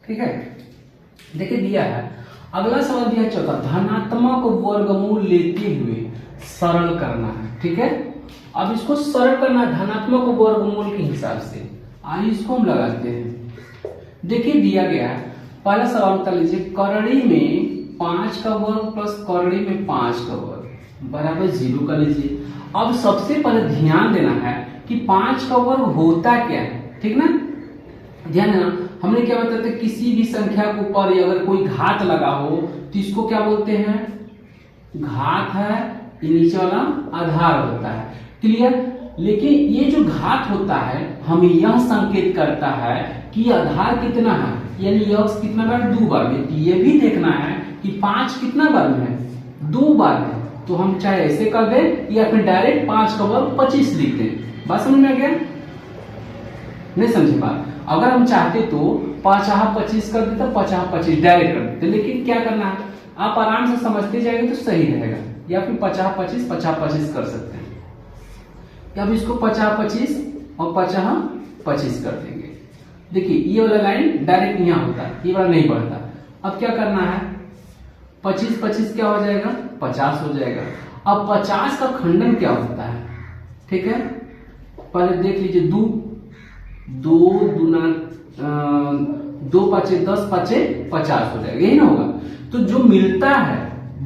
ठीक है, देखिए दिया है। अगला सवाल दिया है चौथा, धनात्मक वर्गमूल लेते हुए सरल करना है। ठीक है, अब इसको सरल करना है धनात्मक वर्गमूल के हिसाब से। आइए इसको हम लगाते हैं। देखिए दिया गया है, पहला सवाल बता लीजिए, करड़ी में 5 का वर्ग प्लस करड़ी में 5 का वर्ग बराबर 0 कर लीजिए। अब सबसे पहले ध्यान देना है कि 5 का वर्ग होता क्या है, ठीक ना, ध्यान देना। हमने क्या बताया था, किसी भी संख्या के ऊपर अगर कोई घात लगा हो तो इसको क्या बोलते हैं, घात है, ये नीचे वाला आधार होता है। क्लियर। लेकिन ये जो घात होता है हमें यह संकेत करता है कि आधार कितना है, यानी x कितना बार, 2 बार में। ये भी देखना है कि 5 कितना बार में है, 2 बार में। तो हम चाहे ऐसे कर दें या फिर डायरेक्ट 5 का वर्ग 25 लिख दें। बात समझ में आ गया, नहीं समझे बात। अगर हम चाहते तो 5 25 कर देते, 5 25 डायरेक्ट कर देते, लेकिन क्या करना है, आप आराम से समझते जाएंगे तो सही रहेगा। या फिर 50 25 50 25 कर सकते हैं। अब इसको 50 25 और 50 25 कर देंगे। देखिए ये वाला लाइन डायरेक्ट यहाँ होता है, ये वाला नहीं बढ़ता। अब क्या करना है, 25 25 क्या हो जाएगा, 50 हो जाएगा। अब 50 का खंडन क्या होता है, ठीक है, पहले देख लीजिए, 2 दूना 2 5 10 5 50 हो जाएगा, यही ना होगा। तो जो मिलता है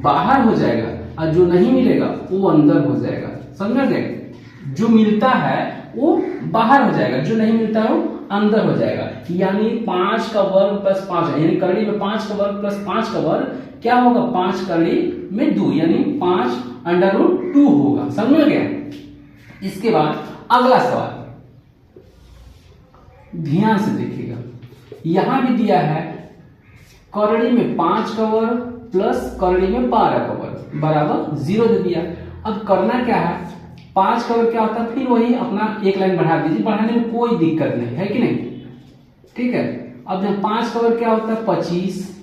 बाहर हो जाएगा और जो नहीं मिलेगा वो अंदर हो जाएगा। समझ गए, जो मिलता है वो बाहर हो जाएगा, जो नहीं मिलता है वो अंदर हो जाएगा। यानी 5 का वर्ग प्लस 5, यानी करड़ी में 5 का वर्ग प्लस 5 का वर्ग क्या होगा, 5 करड़ी में 2, यानी 5 √2 होगा। समझ गया। इसके बाद अगला सवाल ध्यान से देखिएगा, यहां भी दिया है करड़ी में 5 का वर्ग प्लस करड़ी में 12 का वर्ग बराबर 0 दे दिया। अब करना क्या है, 5 का वर्ग क्या होता है, फिर वही अपना एक लाइन बढ़ा दीजिए, बढ़ाने में कोई दिक्कत नहीं है कि नहीं, ठीक है। अब जब 5 का वर्ग क्या होता है 25,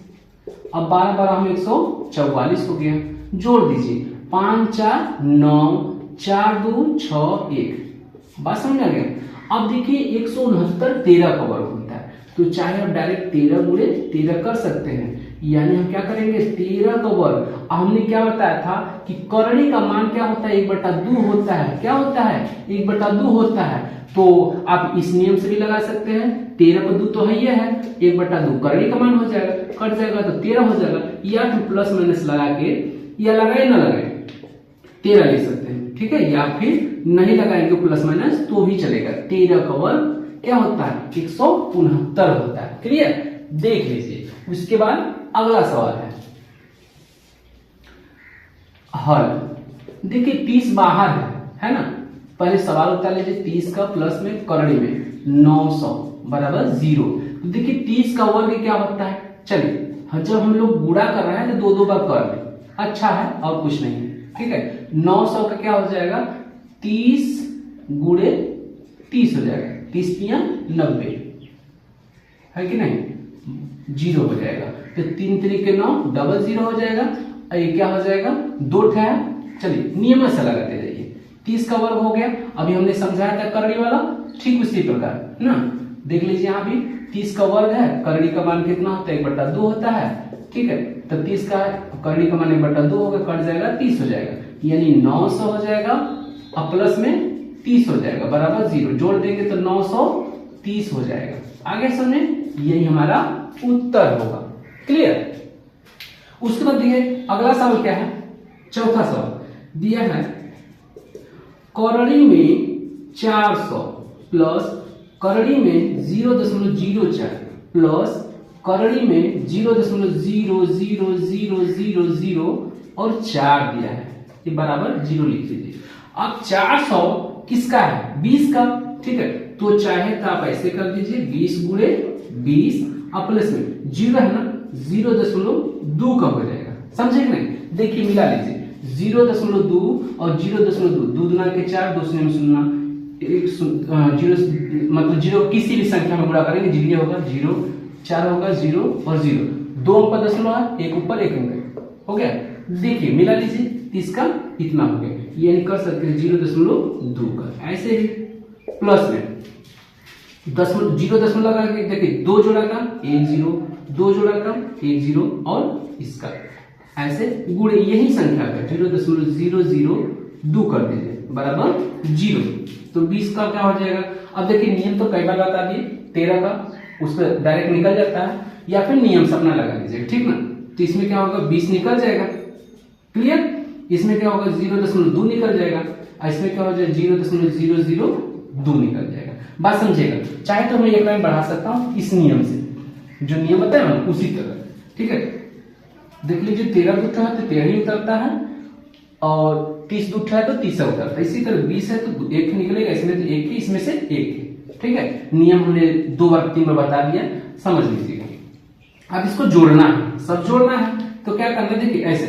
अब 12 12 हम 144 हो गया, जोड़ दीजिए, 5 4 9 4 2 6 1। बात समझ आ गया। अब देखिए 169 13 का वर्ग होता है, तो चाहे आप डायरेक्ट 13 गुणे 13 कर सकते हैं, यानी हम क्या करेंगे 13 का वर्ग। हमने क्या बताया था कि करड़ी का मान क्या होता है, 1/2 होता है। क्या होता है, 1/2 होता है। तो आप इस नियम से भी लगा सकते हैं, 13 पर 2 तो है, ये है 1/2 करड़ी का मान हो जाएगा, कट जाएगा तो 13 हो जाएगा। या फिर प्लस माइनस लगा के, या लगाए ना लगाए 13 ले सकते हैं, ठीक है। या फिर नहीं लगाएंगे प्लस माइनस तो भी चलेगा। 13 का वर्ग क्या होता है, 169 होता है। क्लियर, देख लीजिए। उसके बाद अगला सवाल है हल। देखिए 30 बाहर है ना, पहले सवाल बता लीजिए, 30 का प्लस में करड़ी में 900 बराबर 0। तो देखिए 30 का वर्ग क्या होता है, चलिए जब हम लोग गुणा कर रहे हैं तो 2 बार कर लें, अच्छा है और कुछ नहीं है, ठीक है। 900 का क्या हो जाएगा, 30 गुणे 30 हो जाएगा, 30 तिया 90 है कि नहीं, 0 हो जाएगा। तो 3 3 के 9 डबल 0 हो जाएगा। ये क्या हो जाएगा, 2 है। चलिए नियम से लगाते जाइए, 30 का वर्ग हो गया। अभी हमने समझाया था करड़ी वाला, ठीक उसी प्रकार ना, देख लीजिए यहाँ भी 30 का वर्ग है, करड़ी का मान कितना होता है, 1/2 होता है, ठीक है। तो 30 का करड़ी का मान 1/2 होगा, कट जाएगा 30 हो जाएगा, यानी 900 हो जाएगा और प्लस में 30 हो जाएगा बराबर 0। जोड़ देंगे तो 930 हो जाएगा। आगे समझे, यही हमारा उत्तर होगा। क्लियर। उसके बाद देखिए अगला सवाल क्या है, चौथा सवाल दिया है, करड़ी में 400 प्लस करड़ी में 0.04 प्लस करड़ी में 0.00000 और 4 दिया है, ये बराबर 0 लिख लीजिए। अब 400 किसका है, 20 का, ठीक है। तो चाहे तो आप ऐसे कर दीजिए, 20 गुणे 20 और प्लस में 0 है ना, 0.2 का हो जाएगा। समझे कि नहीं, देखिए मिला लीजिए, 0.2 और 0.2, 2 दूना के 4, 2 शून्य शून्य, 0 मतलब 0 किसी भी संख्या में गुणा करेंगे 0 होगा, 0 4 होगा, 0 और 0, 2 अंक का दशमलव है, एक ऊपर एक अंक हो गया। देखिए मिला लीजिए, 30 का इतना हो गया, यानी कर सकते हैं 0.2 का। ऐसे ही प्लस में दशमलव, 0 लगा के देखिए, 2 जोड़ा का 1 0, 2 जोड़ा का 1 0 और इसका ऐसे गुणे यही संख्या का 0.002 कर दीजिए बराबर 0। तो 20 का क्या हो जाएगा। अब देखिए नियम तो कई बार बता दिए, 13 का उस पर डायरेक्ट निकल जाता है, या फिर नियम से अपना लगा लीजिएगा, ठीक ना। तो इसमें क्या होगा 20 निकल जाएगा, क्लियर। इसमें क्या होगा 0.2 निकल जाएगा, इसमें क्या हो जाएगा 0.002 निकल जाएगा। बात समझिएगा, चाहे तो मैं एक लाइन बढ़ा सकता हूं इस नियम से, जो नियम बताया ना उसी तरह, ठीक है। देख लीजिए 13 दूठा है तो 13 ही उतरता है, और 30 दूठा है तो 30 उतरता है। इसी तरह 20 है तो 1 निकलेगा, इसमें तो 1 ही, इसमें से 1, ठीक है। नियम हमने 2 बार 3 बार बता दिया, समझ लीजिएगा। अब इसको जोड़ना है, सब जोड़ना है, तो क्या करना देखिए ऐसे।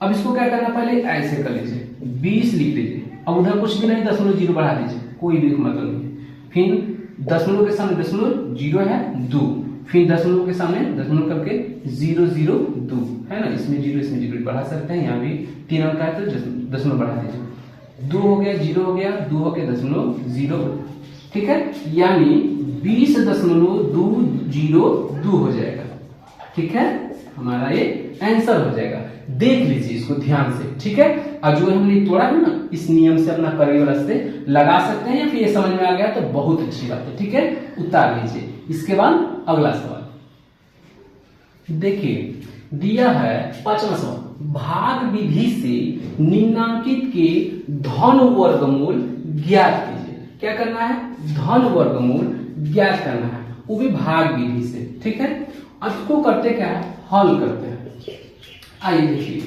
अब इसको क्या करना, पहले ऐसे कर लीजिए, 20 लिख लीजिए, अब उधर कुछ भी नहीं, 0.0 बढ़ा दीजिए, कोई भी मतलब नहीं। फिर दशमलव के सामने 0.0 है 2, फिर दशमलव के सामने दशमलव करके 0.02 है ना, इसमें 0 इसमें 0 बढ़ा सकते हैं, यहाँ भी 3 अंक है तो दशमलव बढ़ा दीजिए, 2 हो गया 0 हो गया 2 हो गया 0.0, ठीक है। यानी 20.202 हो जाएगा, ठीक है। हमारा ये आंसर हो जाएगा। देख लीजिए इसको ध्यान से, ठीक है। और जो हमने तोड़ा है ना, इस नियम से अपना करीब रास्ते लगा सकते हैं, या फिर ये समझ में आ गया तो बहुत अच्छी बात है, ठीक है। उतार लीजिए। इसके बाद अगला सवाल देखिए, दिया है 5वां सवाल, भाग विधि से निम्नांकित के धन वर्गमूल ज्ञात कीजिए। क्या करना है, धन वर्गमूल ज्ञात करना है, वो भी भाग विधि से, ठीक है। अब इसको करते क्या है, हल करते हैं। आइए देखिए,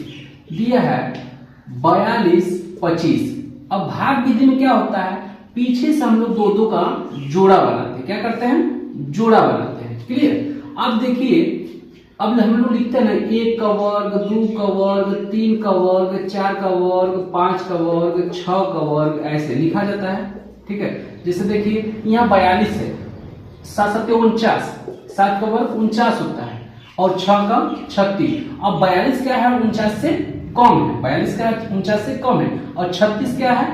दिया है 42 25। अब भाग विधि में क्या होता है, पीछे से हम लोग 2 का जोड़ा बनाते हैं। क्या करते हैं, जोड़ा बनाते हैं, क्लियर। अब देखिए, अब हम लोग लिखते हैं ना 1 का वर्ग 2 का वर्ग 3 का वर्ग 4 का वर्ग 5 का वर्ग 6 का वर्ग, ऐसे लिखा जाता है, ठीक है। जैसे देखिए यहाँ 42 है, 7 7 49, 7 का वर्ग 49 होता है, और 6 का 36। अब 42 क्या है, 49 से कम है, 42 क्या है 49 से कम है, और 36 क्या है,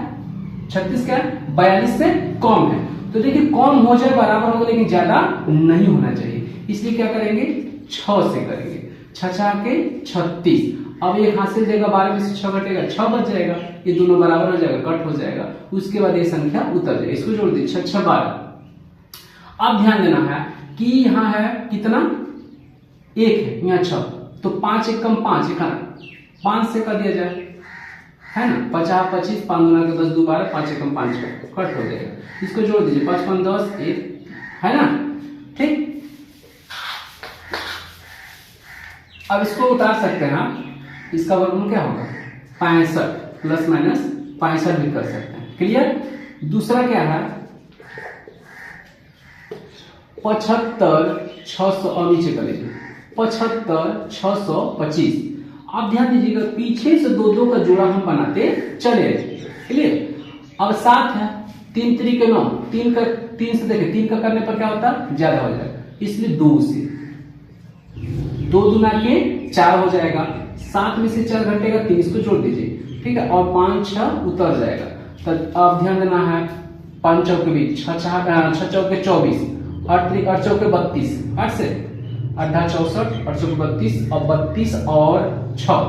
36 क्या है 42 से कम है। तो देखिए कम हो जाए बराबर होगा, लेकिन ज्यादा नहीं होना चाहिए, इसलिए क्या करेंगे 6 से करेंगे, 6 6 के 36। अब एक हाथ से जाएगा, 12 में से 6 घटेगा 6 बच जाएगा, ये दोनों बराबर हो जाएगा, कट हो जाएगा। उसके बाद ये संख्या उतर जाएगी, इसको जोड़ दीजिए 6 6 12। अब ध्यान देना है कि यहाँ है कितना, 1 है, यहाँ 6, तो 5 1 कम 5, 5 से कर दिया जाए, है ना। 50 25, 5 गुना के 10 2 12, 5 1 कम 5 कट हो जाएगा। इसको जोड़ दीजिए 5 5 10 1, है ना, ठीक। अब इसको उतार सकते हैं आप, इसका वर्गमूल क्या होगा 65, प्लस माइनस 65 भी कर सकते हैं, क्लियर। दूसरा क्या है 75 600, और नीचे कर लीजिए 75 625। आप ध्यान दीजिएगा, पीछे से 2 का जोड़ा हम बनाते चले, क्लियर। अब 7 है, 3 3 के 9, 3 से देखिए 3 का करने पर क्या होता है, ज्यादा हो जाएगा, इसलिए 2 से 2 दूना के 4 हो जाएगा, 7 में से 4 घटेगा 3, इसको जोड़ दीजिए, ठीक है। और 5 6 उतर जाएगा। तो अब ध्यान देना है, 5 चौके बीच 6 चौके 24, 8 चौके 32, 8 से 8 64, 8 चौके 32, और 32 और 6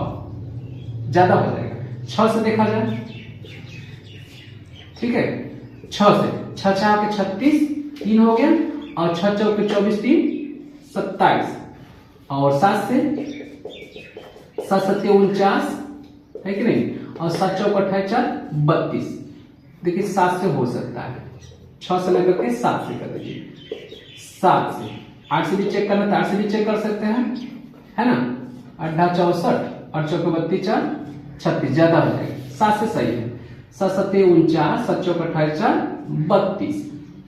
ज्यादा हो जाएगा, 6 से देखा जाए, ठीक है। 6 से 6 6 के 36, 3 हो गया, और 6 चौके 24 3 27, और 7 से 7 7 49 है कि नहीं, और 7 चौक 28 32। देखिए 7 से हो सकता है, 6 से लेकर के 7 से कर दीजिए, 7 से 8 से भी चेक करना था, 8 से भी चेक कर सकते हैं, है ना। 8 64, 8 चौक 32 36, ज्यादा हो जाएगा, 7 से सही है। 7 7 49, 7 चौक 28 32,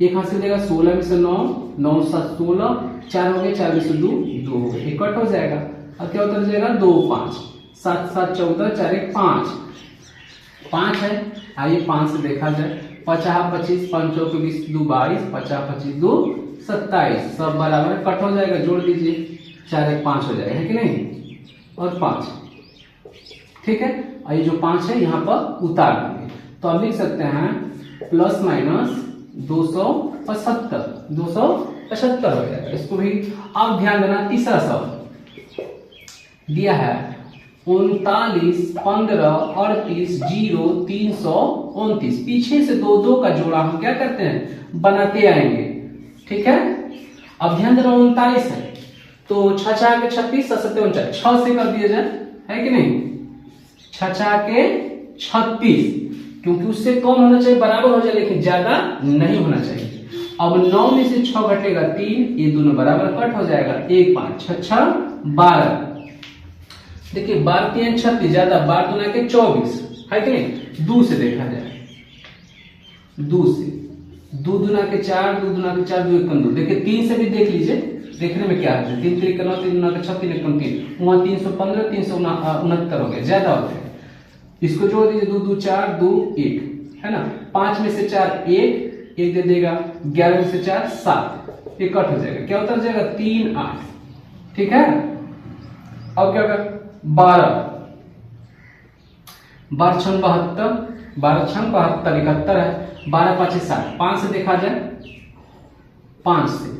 एक हाथ से देगा 16 में से 9, 9 7 16, 4 हो गया, 4 में से 2 2 हो गया, एक कट हो जाएगा। अब क्या उतर जाएगा 2 5, 7 7 14, 4 1 5, 5 है। आइए 5 से देखा जाए, 50 25, 5 चौके 20 2 22, 50 25 2 27, सब बराबर कट हो जाएगा, जोड़ दीजिए 4 1 5 हो जाएगा, है कि नहीं, और 5, ठीक है। और ये जो 5 है यहाँ पर उतार देंगे, तो अब लिख सकते हैं प्लस माइनस 200 275, 275 हो जाएगा इसको भी। अब ध्यान देना तीसरा सवाल दिया है 39, 15, 38, 0, 329। पीछे से दो दो का जोड़ा हम क्या करते हैं, बनाते आएंगे। ठीक है, अब ध्यान देना 39 है तो 6 6 के 36, 7 7 49, 6 से कर दिया जाए, है कि नहीं, 6 6 के 36, क्योंकि उससे कम होना चाहिए, बराबर हो जाए लेकिन ज्यादा नहीं होना चाहिए। अब 9 में से 6 घटेगा 3, ये दोनों बराबर कट हो जाएगा, 1 5 6 6 12। देखिए 12 3 36, ज्यादा 12 दूना के 24, है कि नहीं। 2 से देखा जाए, 2 से, 2 दूना के 4, 2 दूना के 4, 2 1 2। देखिए 3 से भी देख लीजिए, देखने में क्या है, 3 3 9, 3 9 6, 3 1 3, वहां 315, 369 हो गया, ज्यादा हो गया। इसको जोड़ दीजिए, 2 2 4, 2 1, है ना। 5 में से 4 1 1 दे देगा, 11 में से 4 7, ये कट हो जाएगा, क्या उतर जाएगा 3 8। ठीक है, अब क्या होगा 12 12 6 72, 12 6 72 71 है, 12 5 60, 5 से देखा जाए, 5 से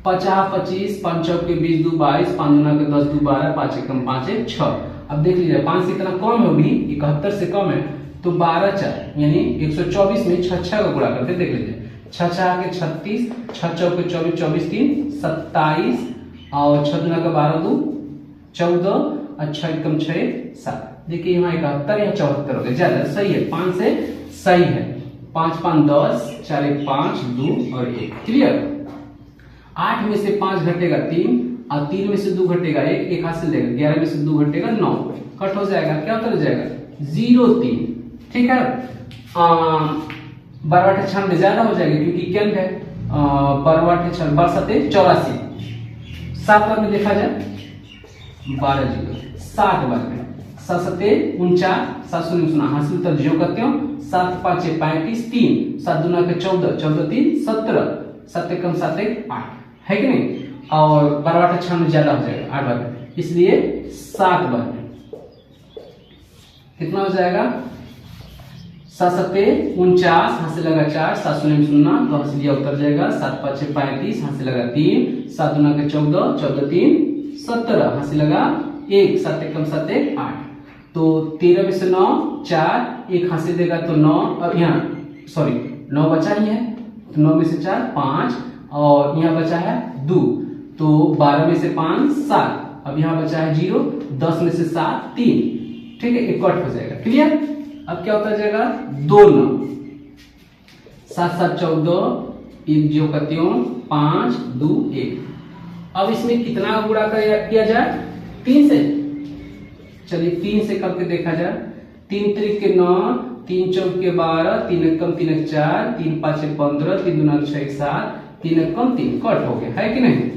50 25, 5 चौक के 20 2 22, 5 दूना के 10 2 12, 5 एकम 5 1 6। अब देख लीजिए 5 से इतना कम है, भी 71 से कम है, तो 12 4 यानी 124 में 6 6 का गुणा करते, देख लीजिए 6 6 के 36, 6 चौक के 24, 24 3 27, और 6 दूना का 12 2 14, और 6 एकम 6 7। देखिए यहाँ 71 या 74 हो गया, ज्यादा सही है, 5 से सही है। 5 5 10, 4 1 5, 2 और 1, क्लियर। 8 में से 5 घटेगा 3, और 3 में से 2 घटेगा 1, एक हाथ से लेगा, 11 में से 2 घटेगा 9, कट हो जाएगा, क्या उतर जाएगा 0 3। ठीक है, 12 8 96 ज्यादा हो जाएगा क्योंकि केंद्र है, 12 8 96 12 84। 7 बार में देखा जाए, 12 0 7 बार में, 7 7 49, 7 0 0 हासिल उत्तर जो करते हो, 7 5 35, 3 7 दूना के 14, 14 3 17, 7 एकम 7 1 8, है कि नहीं। और 12 8 96 ज्यादा हो जाएगा 8 बार में, इसलिए 7 बार में कितना हो जाएगा, 7 7 49, हाथ से लगा 4, 7 0 0 तो हाथ से लिया उतर जाएगा, 7 5 35, हाथ से लगा 3, 7 दूना के 14, 14 3 17, हाथ से लगा 1, 7 एकम 7 1 8, तो 13 में से 9 4, एक हाथ से देगा तो 9, अब यहाँ सॉरी 9 बचा ही है, तो 9 में से 4 5, और यहाँ बचा है 2, तो 12 में से 5 7, अब यहाँ बचा है 0, 10 में से 7 3, ठीक है, एक कट हो जाएगा, क्लियर। अब क्या होता जाएगा 2 9, 7 7 14, 1 जो करते हो 5 2 1। अब इसमें कितना गुणा किया जाए, 3 से, चलिए 3 से करके देखा जाए, 3 3 के 9, 3 चौक के 12, 3 एकम 3 1 4, 3 5 15, 3 दूना 6 1 7, 3 एकम 3, कट हो गया, है कि नहीं।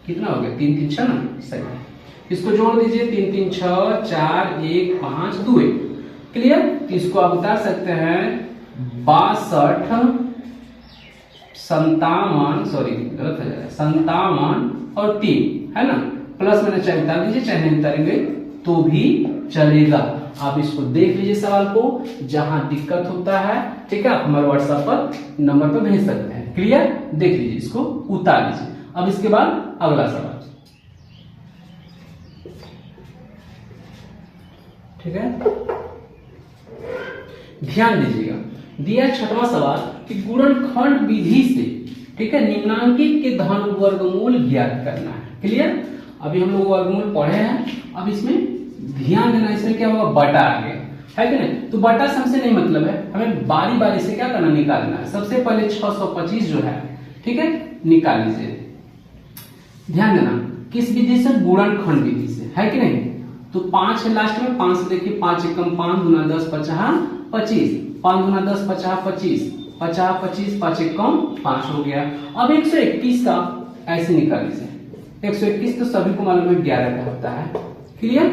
कितना हो गया 3 3 6 ना, सही। इसको जोड़ दीजिए, 3 3 6 4 1 5 2 1, क्लियर। तो इसको आप बता सकते हैं 62 57, सॉरी गलत है, 57 और 3, है ना। प्लस मैंने चाहे उतार दीजिए, चाहे नहीं उतारेंगे तो भी चलेगा। आप इसको देख लीजिए सवाल को, जहां दिक्कत होता है, ठीक है, आप हमारे व्हाट्सएप पर नंबर पर भेज सकते हैं, क्लियर। देख लीजिए, इसको उतार लीजिए। अब इसके बाद अगला सवाल, ठीक है, ध्यान दीजिएगा। दिया 6वां सवाल कि गुणनखंड विधि से, ठीक है, निम्नांकित के धन वर्गमूल ज्ञात करना है, क्लियर। अभी हम लोग वर्गमूल पढ़े हैं, अब इसमें ध्यान देना, इसमें क्या होगा बटा आ गया, है कि नहीं। तो बटा से हमसे नहीं मतलब है, हमें बारी बारी से क्या करना, निकालना है। सबसे पहले 625 जो है, ठीक है, निकाल लीजिए। ध्यान देना किस विधि से, गुणनखंड विधि से, है कि नहीं। तो 5 है लास्ट में, 5 से देखिए 5 एकम 5 दूना 10 50 25, 5 दूना 10 50 25, 50 25 5 एकम 5 हो गया। अब 121 का ऐसे निकाल लीजिए, 121 तो सभी को मालूम है 11 का होता है, क्लियर।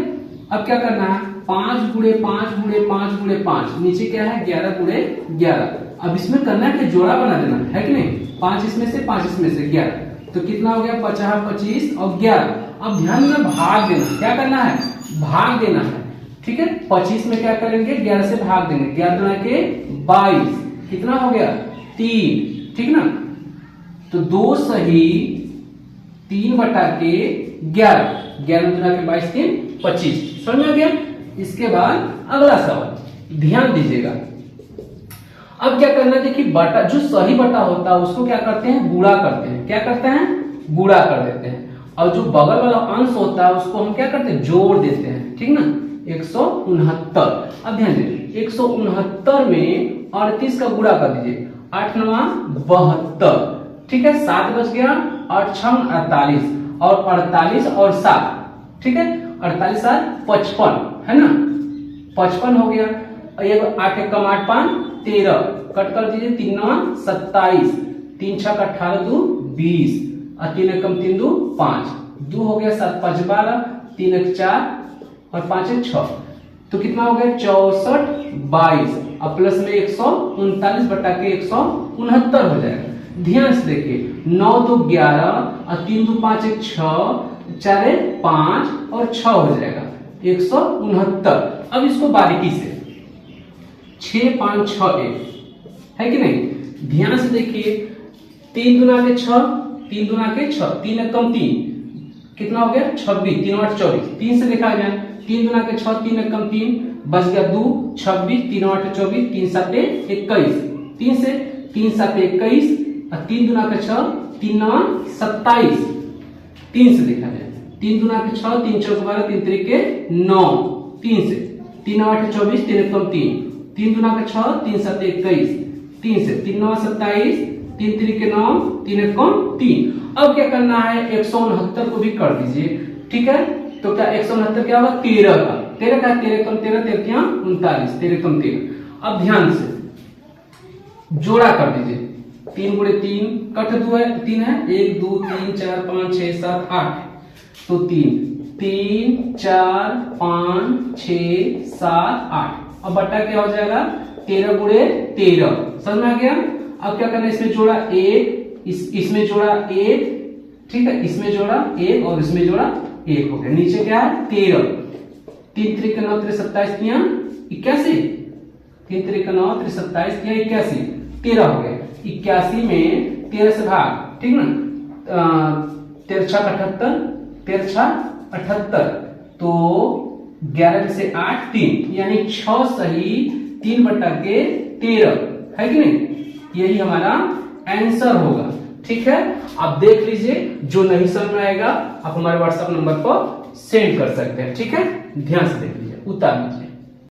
अब क्या करना है, 5 गुणे 5 गुणे 5 गुणे 5, नीचे क्या है 11 गुणे 11। अब इसमें करना है कि जोड़ा बना देना है कि नहीं, 5 इसमें से 5 इसमें से 11, तो कितना हो गया 50 25 और 11। अब ध्यान में भाग देना, क्या करना है, भाग देना है, ठीक है। 25 में क्या करेंगे, 11 से भाग देंगे, 11 दूना के 22, कितना हो गया 3, ठीक ना। तो 2 सही 3/11, 11 दूना के 22, 3 25। समझ में आ गया। इसके बाद अगला सवाल ध्यान दीजिएगा। अब क्या करना है, देखिए बटा, जो सही बटा होता है उसको क्या करते हैं, गुणा करते हैं। क्या करते हैं, गुणा कर देते हैं। और जो बगल वाला अंश होता है उसको हम क्या करते हैं, जोड़ देते हैं। ठीक ना, 169। अब ध्यान दीजिए, 169 में 38 का गुणा कर दीजिए, 8 9 72। ठीक है, 7 बच गया, 8 6 48, और 48 और 7, ठीक है, 48 7 55, है ना, 55 हो गया। ये 8 1 कम 8 5 13, कट कर दीजिए, 3 9 27, 3 6 18 2 20, और 3 1 कम 3 2 5, 2 हो गया, 7 5 12, 3 1 4 और 5 1 6। तो कितना हो गया, 64 22, और प्लस में 139 बटा के 169 हो जाएगा। ध्यान से देखिए, 9 2 11, और 3 2 5 1 6, 4 5 और 6 हो जाएगा 169। अब इसको बारीकी से 6 5 6 1 है कि नहीं। ध्यान से देखिए, 3 दूना के 6, 3 दूना के 6, 3 1 कम 3, कितना हो गया, 26, 3 8 24। 3 से देखा जाए, 3 दूना के 6, 3 1 कम 3, बच गया 2 26, 3 8 24, 3 7 21। 3 से 3 7 21, और 3 दूना के 6, 3 9 27। 3 से देखा जाए, 3 दूना के 6, 3 4 12, 3 3 के 9। 3 से 3 8 24, 3 1 कम 3, 3 दूना के 6, 3 7 21। 3 से 3 9 27, 3 3 के 9, 3 1 कम 3। अब क्या करना है, 169 को भी कर दीजिए। ठीक है, तो क्या 169 क्या होगा, 13 का, 13 का 13 कम 13, 13 39, 13 कम 13। अब ध्यान से जोड़ा कर दीजिए, 3 गुणे 3 कट 2 है, 3 है, 1 2 3 4 5 6 7 8, तो 3 3 4 5 6 7 8, अब बट्टा क्या हो जाएगा, 13 गुणे 13। समझ में आ गया। अब क्या करना है, इसमें जोड़ा 1, इसमें जोड़ा 1, ठीक है, इसमें जोड़ा 1 और इसमें जोड़ा 1 हो गया। नीचे क्या है, 13, 3 3 9 3 27 81, 3 3 9 3 27 81, 13 हो गया। 81 में 13 से भाग, ठीक ना, 13 6 78, 13 6 78, तो 11 से 8 3, यानी 6 सही 3/13 है कि नहीं। यही हमारा आंसर होगा। ठीक है, आप देख लीजिए, जो नहीं समझ में आएगा आप हमारे व्हाट्सएप नंबर पर सेंड कर सकते हैं। ठीक है, ध्यान से देख लीजिए, उतार लीजिए।